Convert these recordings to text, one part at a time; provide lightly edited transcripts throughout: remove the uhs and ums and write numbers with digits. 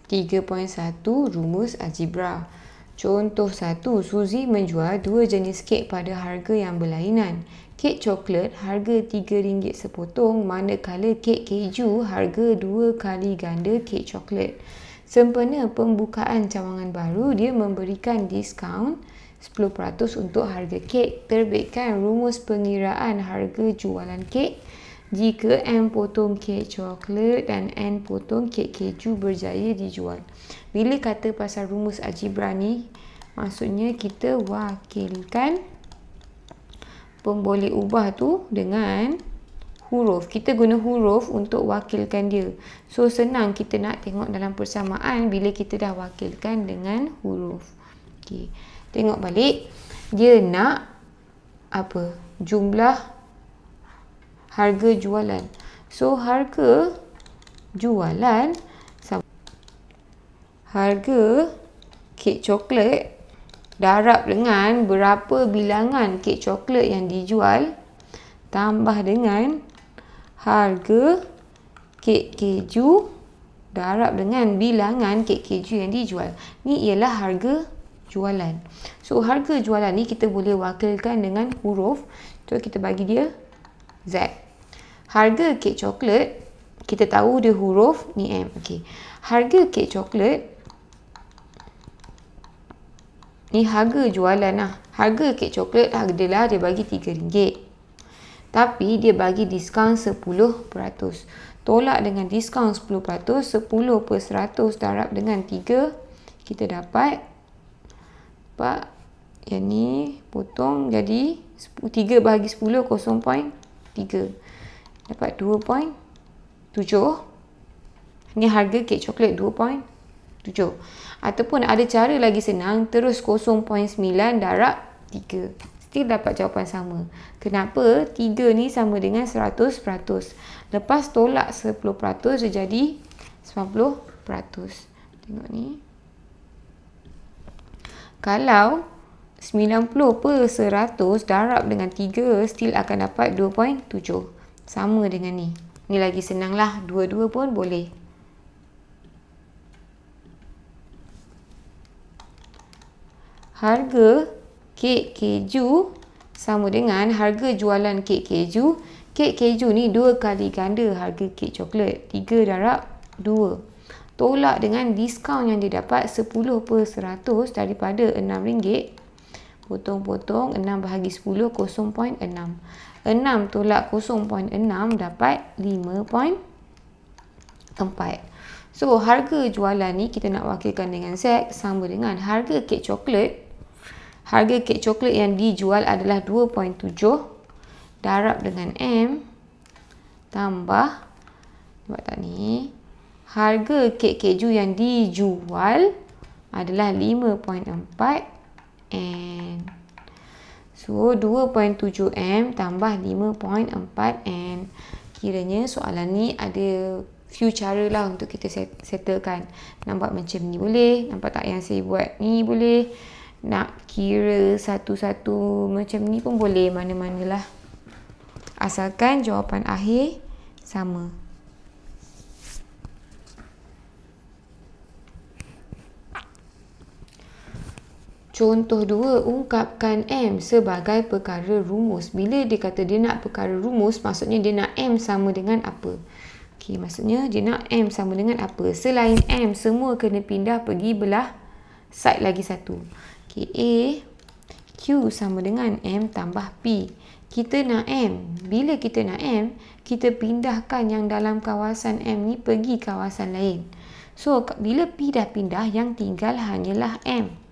3.1 Rumus Algebra. Contoh 1. Suzy menjual dua jenis kek pada harga yang berlainan. Kek coklat harga RM3 sepotong, manakala kek keju harga 2 kali ganda kek coklat. Sempena pembukaan cawangan baru, dia memberikan diskaun 10% untuk harga kek. Terbitkan rumus pengiraan harga jualan kek jika M potong kek coklat dan N potong kek keju berjaya dijual. Bila kata pasal rumus algebra ni, maksudnya kita wakilkan pemboleh ubah tu dengan huruf. Kita guna huruf untuk wakilkan dia. So, senang kita nak tengok dalam persamaan bila kita dah wakilkan dengan huruf. Okey. Tengok balik. Dia nak apa? Jumlah harga jualan. So, harga jualan sama harga kek coklat darab dengan berapa bilangan kek coklat yang dijual tambah dengan harga kek keju darab dengan bilangan kek keju yang dijual. Ni ialah harga jualan. So, harga jualan ni kita boleh wakilkan dengan huruf. So, kita bagi dia Z. Harga kek coklat, kita tahu dia huruf ni M. Okey. Harga kek coklat ni harga jualan lah. Harga kek coklat adalah dia bagi RM3. Tapi dia bagi diskaun 10%. Tolak dengan diskaun 10%, 10% darab dengan 3. Kita dapat 4. Yang ni potong jadi 3 bahagi 10, 0.3. Dapat 2.7. Ni harga kek coklat 2.7. Ataupun ada cara lagi senang, terus 0.9 darab 3. Still dapat jawapan sama. Kenapa? 3 ni sama dengan 100%. Lepas tolak 10%, dia jadi 90%. Tengok ni. Kalau 90% darab dengan 3, still akan dapat 2.7. Sama dengan ni. Ni lagi senang lah. Dua-dua pun boleh. Harga kek keju sama dengan harga jualan kek keju. Kek keju ni 2 kali ganda harga kek coklat. 3 darab 2. Tolak dengan diskaun yang didapat 10% daripada RM6. Potong-potong 6 bahagi 10, 0.6. 6 tolak 0.6 dapat 5.4. So, harga jualan ni kita nak wakilkan dengan Z sama dengan harga kek coklat. Harga kek coklat yang dijual adalah 2.7 darab dengan M tambah, buat tak ni, harga kek keju yang dijual adalah 5.4 N. So, 2.7 M tambah 5.4 N. Kiranya soalan ni ada few cara lah untuk kita settlekan. Nampak macam ni boleh. Nampak tak yang saya buat ni boleh. Nak kira satu-satu macam ni pun boleh. Mana-manalah. Asalkan jawapan akhir sama. Contoh 2, ungkapkan M sebagai perkara rumus. Bila dia kata dia nak perkara rumus, maksudnya dia nak M sama dengan apa? Okey, maksudnya dia nak M sama dengan apa? Selain M, semua kena pindah pergi belah side lagi satu. Okey, A, Q sama dengan M tambah P. Kita nak M. Bila kita nak M, kita pindahkan yang dalam kawasan M ni pergi kawasan lain. So, bila P dah pindah, yang tinggal hanyalah M.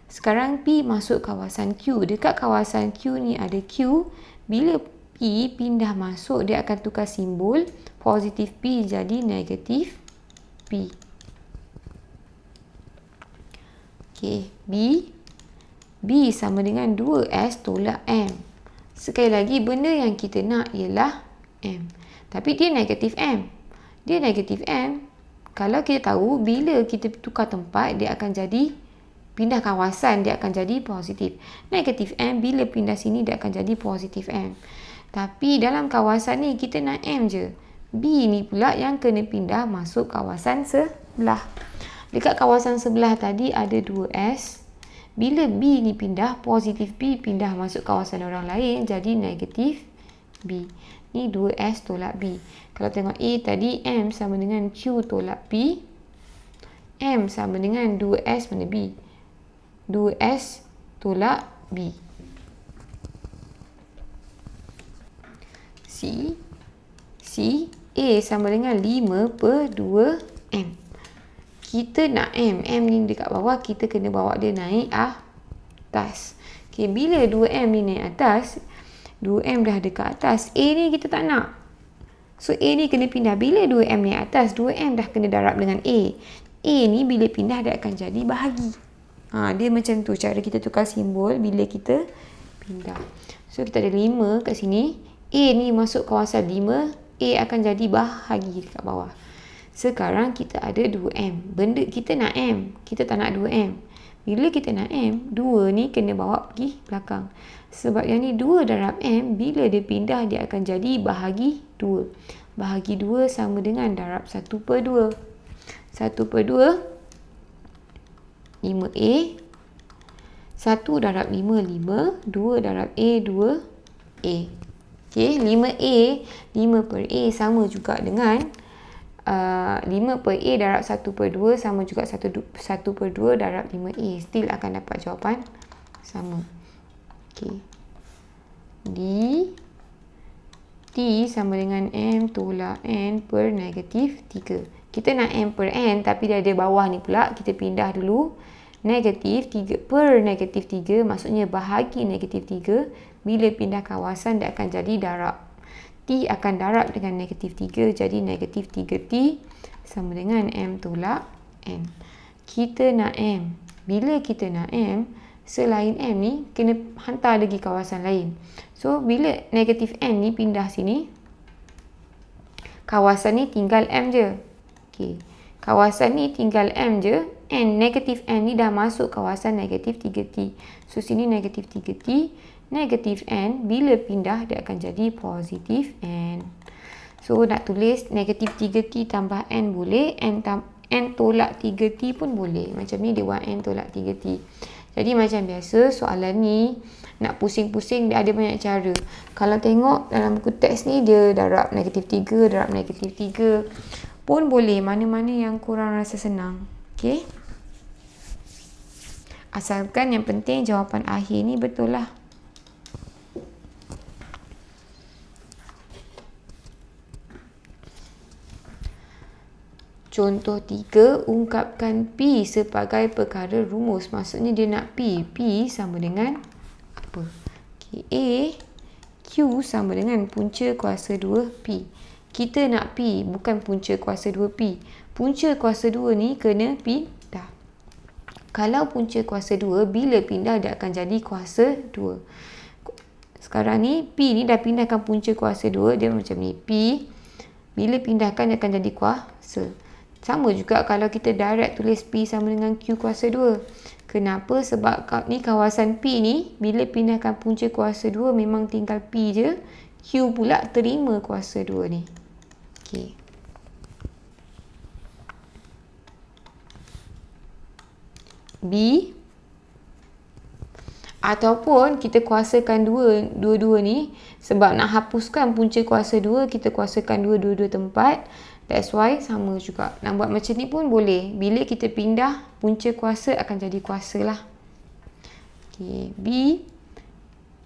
Sekarang P masuk kawasan Q. Dekat kawasan Q ni ada Q. Bila P pindah masuk, dia akan tukar simbol. Positif P jadi negatif P. Okey, B. B sama dengan 2S tolak M. Sekali lagi, benda yang kita nak ialah M. Tapi dia negatif M. Dia negatif M. Kalau kita tahu, bila kita tukar tempat, dia akan jadi pindah kawasan, dia akan jadi positif. Negatif M, bila pindah sini, dia akan jadi positif M. Tapi dalam kawasan ni, kita nak M je. B ni pula yang kena pindah masuk kawasan sebelah. Dekat kawasan sebelah tadi ada 2S. Bila B ni pindah, positif B pindah masuk kawasan orang lain, jadi negatif B. Ni 2S tolak B. Kalau tengok A tadi, M sama dengan Q tolak P. M sama dengan 2S mana B? 2S tolak B. C, A sama dengan 5 per 2M. Kita nak M ni dekat bawah, kita kena bawa dia naik atas. Okay, bila 2M ni naik atas, 2M dah dekat atas, A ni kita tak nak. So, A ni kena pindah. Bila 2M naik atas, 2M dah kena darab dengan A. A ni bila pindah, dia akan jadi bahagi. Dia macam tu cara kita tukar simbol bila kita pindah. So, kita ada 5 kat sini. A ni masuk kawasan 5, A akan jadi bahagi dekat bawah. Sekarang kita ada 2M. Benda kita nak M, kita tak nak 2M. Bila kita nak M, 2 ni kena bawa pergi belakang. Sebab yang ni 2 darab M, bila dia pindah, dia akan jadi bahagi 2. Bahagi 2 sama dengan darab 1 per 2. 1 per 2, 5A. 1 darab 5, 5. 2 darab A, 2A. Okay, 5A, 5 per A sama juga dengan 5 per A darab 1 per 2 sama juga 1 per 2 darab 5A. Still akan dapat jawapan sama. Okay. T sama dengan M tolak N per negatif 3. Kita nak M per N tapi dia ada bawah ni pula. Kita pindah dulu. Negatif 3 per negatif 3 maksudnya bahagi negatif 3. Bila pindah kawasan dia akan jadi darab. T akan darab dengan negatif 3, jadi negatif 3T sama dengan M tolak N. Kita nak M. Bila kita nak M, selain M ni, kena hantar lagi kawasan lain. So, bila negatif N ni pindah sini, kawasan ni tinggal M je. Okay. Kawasan ni tinggal M je. N, negatif N ni dah masuk kawasan negatif 3T. So, sini negatif 3T. Negatif N, bila pindah, dia akan jadi positif N. So, nak tulis negatif 3T tambah N boleh. N tolak 3T pun boleh. Macam ni dia buat N tolak 3T. Jadi, macam biasa, soalan ni nak pusing-pusing, dia ada banyak cara. Kalau tengok dalam buku teks ni, dia darab negatif 3, darab negatif 3 pun boleh. Mana-mana yang korang rasa senang. Okay? Asalkan yang penting jawapan akhir ni betul lah. Contoh 3, ungkapkan P sebagai perkara rumus. Maksudnya dia nak P. P sama dengan apa? Okay. A, Q sama dengan punca kuasa 2P. Kita nak P, bukan punca kuasa 2P. Punca kuasa 2 ni kena pindah. Kalau punca kuasa 2, bila pindah dia akan jadi kuasa 2. Sekarang ni, P ni dah pindahkan punca kuasa 2. Dia macam ni. P, bila pindahkan dia akan jadi kuasa. Sama juga kalau kita direct tulis P sama dengan Q kuasa 2. Kenapa? Sebab ni kawasan P ni, bila pindahkan punca kuasa 2, memang tinggal P je. Q pula terima kuasa 2 ni. Okay. B. Ataupun kita kuasakan dua-dua ni. Sebab nak hapuskan punca kuasa 2, kita kuasakan dua-dua tempat. That's why sama juga. Nak buat macam ni pun boleh. Bila kita pindah, punca kuasa akan jadi kuasa lah. Okay. B,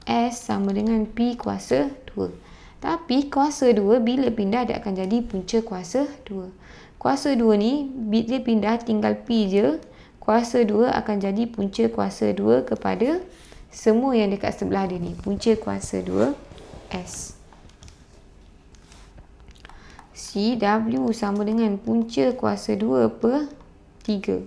S sama dengan P kuasa 2. Tapi kuasa 2 bila pindah dia akan jadi punca kuasa 2. Kuasa 2 ni bila pindah tinggal P je. Kuasa 2 akan jadi punca kuasa 2 kepada semua yang dekat sebelah dia ni. Punca kuasa 2 S. CW sama dengan punca kuasa 2 per 3.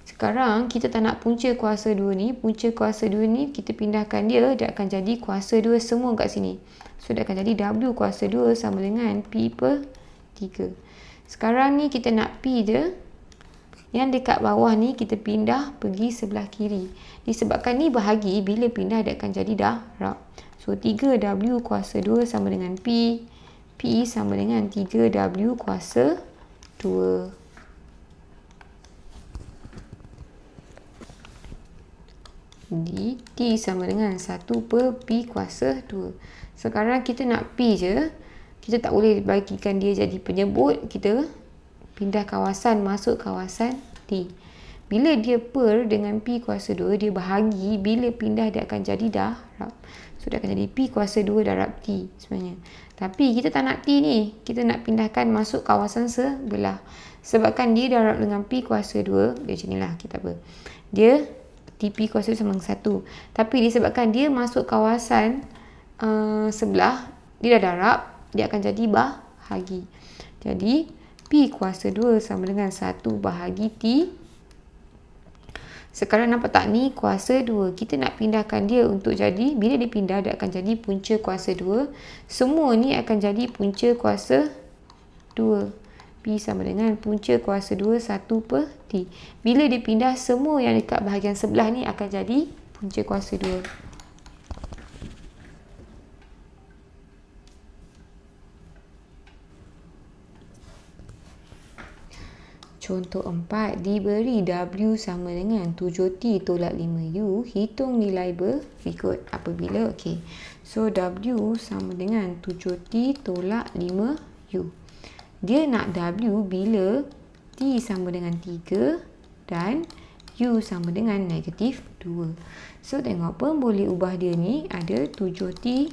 Sekarang kita tak nak punca kuasa 2 ni. Punca kuasa 2 ni kita pindahkan dia. Dia akan jadi kuasa 2 semua kat sini. So dia akan jadi W kuasa 2 sama dengan P per 3. Sekarang ni kita nak P je. Yang dekat bawah ni kita pindah pergi sebelah kiri. Disebabkan ni bahagi, bila pindah dia akan jadi darab. So 3W kuasa 2 sama dengan P. P sama dengan 3W kuasa 2. T sama dengan 1 per P kuasa 2. Sekarang kita nak P je. Kita tak boleh bagikan dia jadi penyebut. Kita pindah kawasan masuk kawasan T. Bila dia per dengan P kuasa 2, dia bahagi. Bila pindah dia akan jadi darab. So dia akan jadi P kuasa 2 darab T sebenarnya. Tapi kita tak nak T ni. Kita nak pindahkan masuk kawasan sebelah. Sebabkan dia darab dengan P kuasa 2. Dia macam ni lah. Kita apa? Dia TP kuasa 2 sama dengan 1. Tapi disebabkan dia masuk kawasan sebelah. Dia dah darab. Dia akan jadi bahagi. Jadi P kuasa 2 sama dengan 1 bahagi T. Sekarang nampak tak ni kuasa 2. Kita nak pindahkan dia untuk jadi, bila dia pindah dia akan jadi punca kuasa 2. Semua ni akan jadi punca kuasa 2. P sama dengan punca kuasa 2 1 per T. Bila dia pindah, semua yang dekat bahagian sebelah ni akan jadi punca kuasa 2. Contoh 4, diberi W sama dengan 7T tolak 5U, hitung nilai berikut apabila, okey. So, W sama dengan 7T tolak 5U. Dia nak W bila T sama dengan 3 dan U sama dengan negatif 2. So, tengok pemboleh ubah dia ni ada 7T.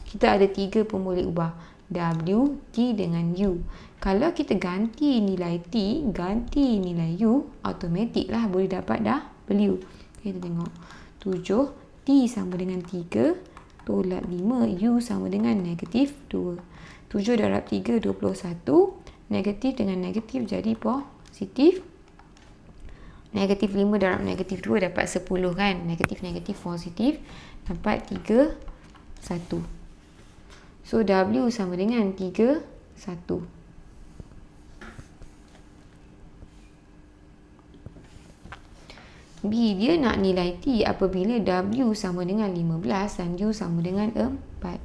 Kita ada 3 pemboleh ubah. W, T dengan U. Kalau kita ganti nilai T, ganti nilai U, automatik lah boleh dapat W. Kita tengok. 7, T sama dengan 3, tolak 5, U sama dengan negatif 2. 7 darab 3, 21. Negatif dengan negatif jadi positif. Negatif 5 darab negatif 2 dapat 10 kan. Negatif positif. Dapat 3, 1. So, W sama dengan 3, 1. B, dia nak nilai T apabila W sama dengan 15 dan U sama dengan 4.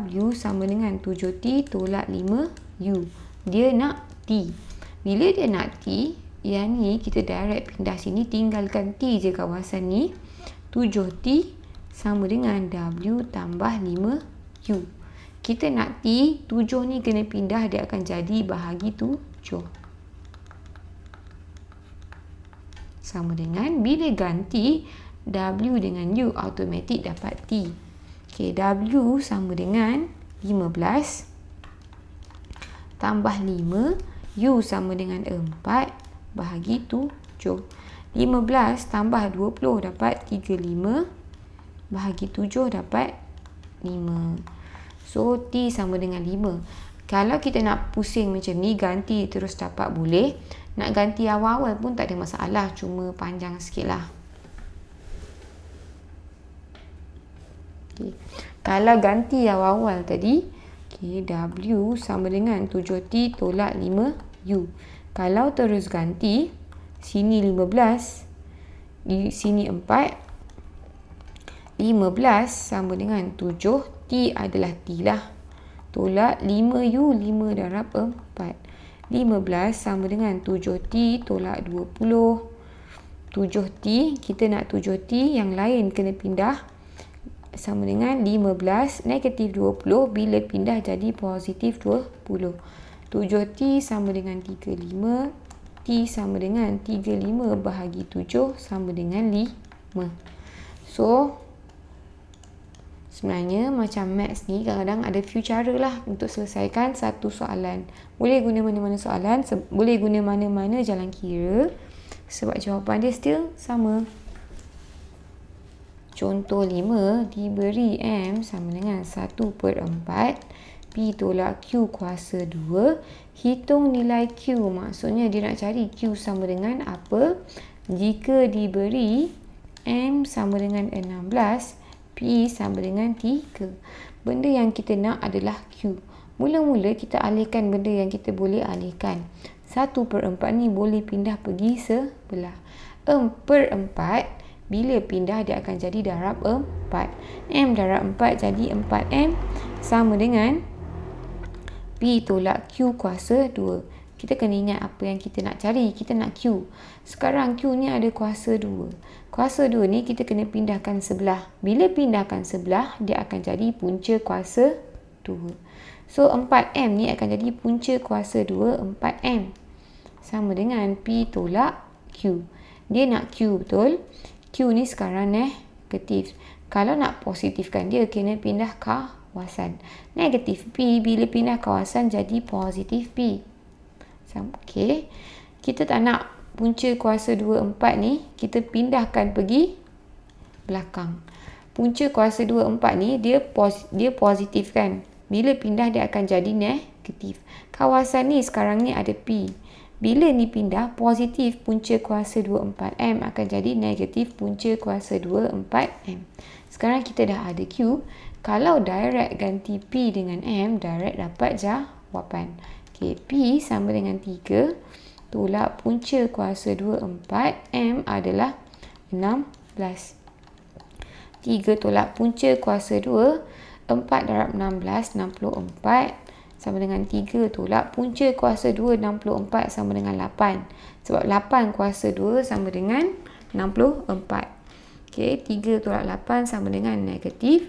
W sama dengan 7T tolak 5U. Dia nak T. Bila dia nak T, yang ni kita direct pindah sini, tinggalkan T je kawasan ni. 7T sama dengan W tambah 5U. Kita nak T, 7 ni kena pindah, dia akan jadi bahagi 7. Sama dengan bila ganti W dengan U, automatik dapat T. Okay, W sama dengan 15 tambah 5, U sama dengan 4 bahagi 7. 15 tambah 20 dapat 35 bahagi 7 dapat 5. So, T sama dengan 5. Kalau kita nak pusing macam ni, ganti terus dapat boleh. Nak ganti awal-awal pun tak ada masalah. Cuma panjang sikit lah. Okay. Kalau ganti awal-awal tadi, okay, W sama dengan 7T tolak 5U. Kalau terus ganti, sini 15, di sini 4. 15 sama dengan 7. T adalah T lah. Tolak 5U, 5 darab 4. 15 sama dengan 7T tolak 20. 7T, kita nak 7T, yang lain kena pindah. Sama dengan 15 negatif 20, bila pindah jadi positif 20. 7T sama dengan 35. T sama dengan 35 bahagi 7 sama dengan 5. So, sebenarnya macam maths ni kadang-kadang ada few cara lah untuk selesaikan satu soalan. Boleh guna mana-mana soalan, boleh guna mana-mana jalan kira, sebab jawapan dia still sama. Contoh 5, diberi M sama dengan 1/4 P tolak Q kuasa 2. Hitung nilai Q, maksudnya dia nak cari Q sama dengan apa jika diberi M sama dengan 16, P sama dengan 3. Benda yang kita nak adalah Q. Mula-mula kita alihkan benda yang kita boleh alihkan. 1/4 ni boleh pindah pergi sebelah. 4/4 bila pindah dia akan jadi darab 4. M darab 4 jadi 4M sama dengan P tolak Q kuasa 2. Kita kena ingat apa yang kita nak cari. Kita nak Q. Sekarang Q ni ada kuasa 2. Kuasa 2 ni kita kena pindahkan sebelah. Bila pindahkan sebelah, dia akan jadi punca kuasa 2. So 4M ni akan jadi punca kuasa 2 4M. Sama dengan P tolak Q. Dia nak Q betul. Q ni sekarang negatif. Kalau nak positifkan dia, kena pindah kawasan. Negatif P bila pindah kawasan jadi positif P. Okey. Kita tak nak punca kuasa 2 4 ni kita pindahkan pergi belakang. Punca kuasa 2 4 ni dia positif kan. Bila pindah dia akan jadi negatif. Kawasan ni sekarang ni ada P. Bila ni pindah positif punca kuasa 2 4M akan jadi negatif punca kuasa 2 4M. Sekarang kita dah ada Q. Kalau direct ganti P dengan M, direct dapat jawapan. Okay, P sama dengan 3 tolak punca kuasa 2 4M adalah 16. 3 tolak punca kuasa 2 4 darab 16 64 sama dengan 3 tolak punca kuasa 2 64 sama dengan 8. Sebab 8 kuasa 2 sama dengan 64. Okey, 3 tolak 8 sama dengan negatif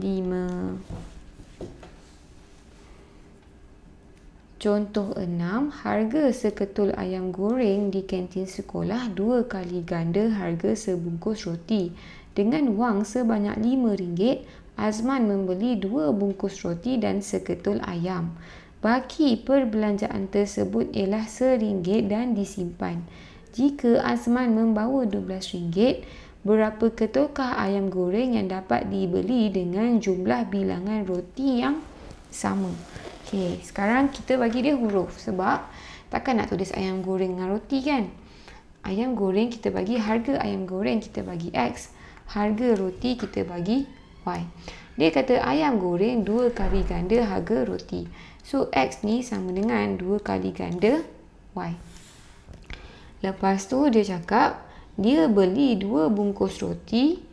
5. Contoh 6, harga seketul ayam goreng di kantin sekolah 2 kali ganda harga sebungkus roti. Dengan wang sebanyak RM5, Azman membeli 2 bungkus roti dan seketul ayam. Baki perbelanjaan tersebut ialah RM1 dan disimpan. Jika Azman membawa RM12, berapa ketulkah ayam goreng yang dapat dibeli dengan jumlah bilangan roti yang sama? Okey, sekarang kita bagi dia huruf sebab takkan nak tulis ayam goreng dengan roti kan? Ayam goreng kita bagi harga ayam goreng kita bagi X, harga roti kita bagi Y. Dia kata ayam goreng 2 kali ganda harga roti. So X ni sama dengan 2 kali ganda Y. Lepas tu dia cakap dia beli 2 bungkus roti.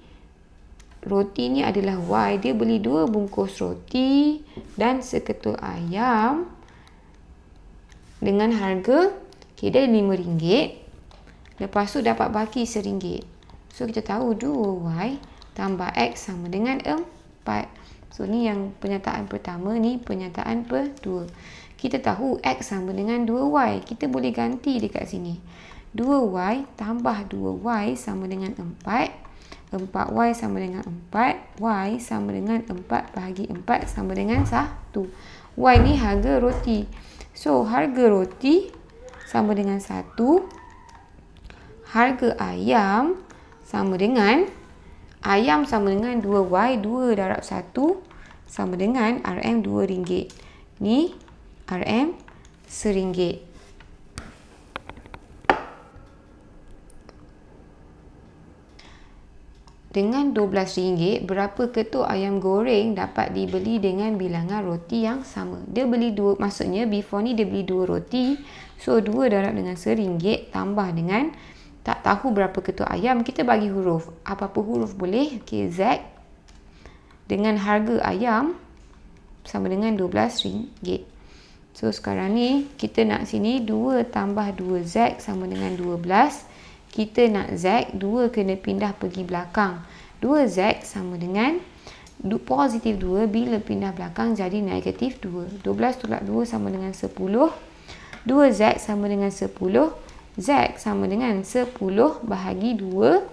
Roti ni adalah Y. Dia beli 2 bungkus roti dan seketul ayam dengan harga dia RM5. Lepas tu dapat baki RM1. So kita tahu 2Y tambah X sama dengan 4. So ni yang pernyataan pertama, ni pernyataan kedua. Kita tahu X sama dengan 2Y. Kita boleh ganti dekat sini. 2Y tambah 2Y sama dengan 4. 4Y sama dengan 4. Y sama dengan 4 bahagi 4 sama dengan 1. Y ni harga roti. So, harga roti sama dengan 1. Harga ayam sama dengan 2Y. 2 darab 1 sama dengan RM RM2. Ni RM RM1. Dengan RM12, berapa ketul ayam goreng dapat dibeli dengan bilangan roti yang sama? Dia beli 2, maksudnya before ni dia beli 2 roti. So, 2 darab dengan RM1 tambah dengan tak tahu berapa ketul ayam, kita bagi huruf. Apa-apa huruf boleh. Okay, Z dengan harga ayam sama dengan RM12. So, sekarang ni kita nak sini 2 tambah 2Z sama dengan 12. Kita nak Z, 2 kena pindah pergi belakang. 2Z sama dengan positif 2 bila pindah belakang jadi negatif 2. 12 tolak 2 sama dengan 10. 2Z sama dengan 10. Z sama dengan 10 bahagi 2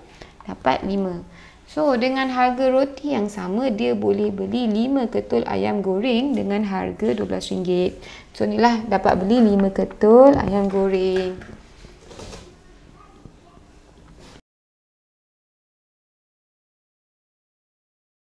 dapat 5. So, dengan harga roti yang sama, dia boleh beli 5 ketul ayam goreng dengan harga RM12. So, inilah dapat beli 5 ketul ayam goreng.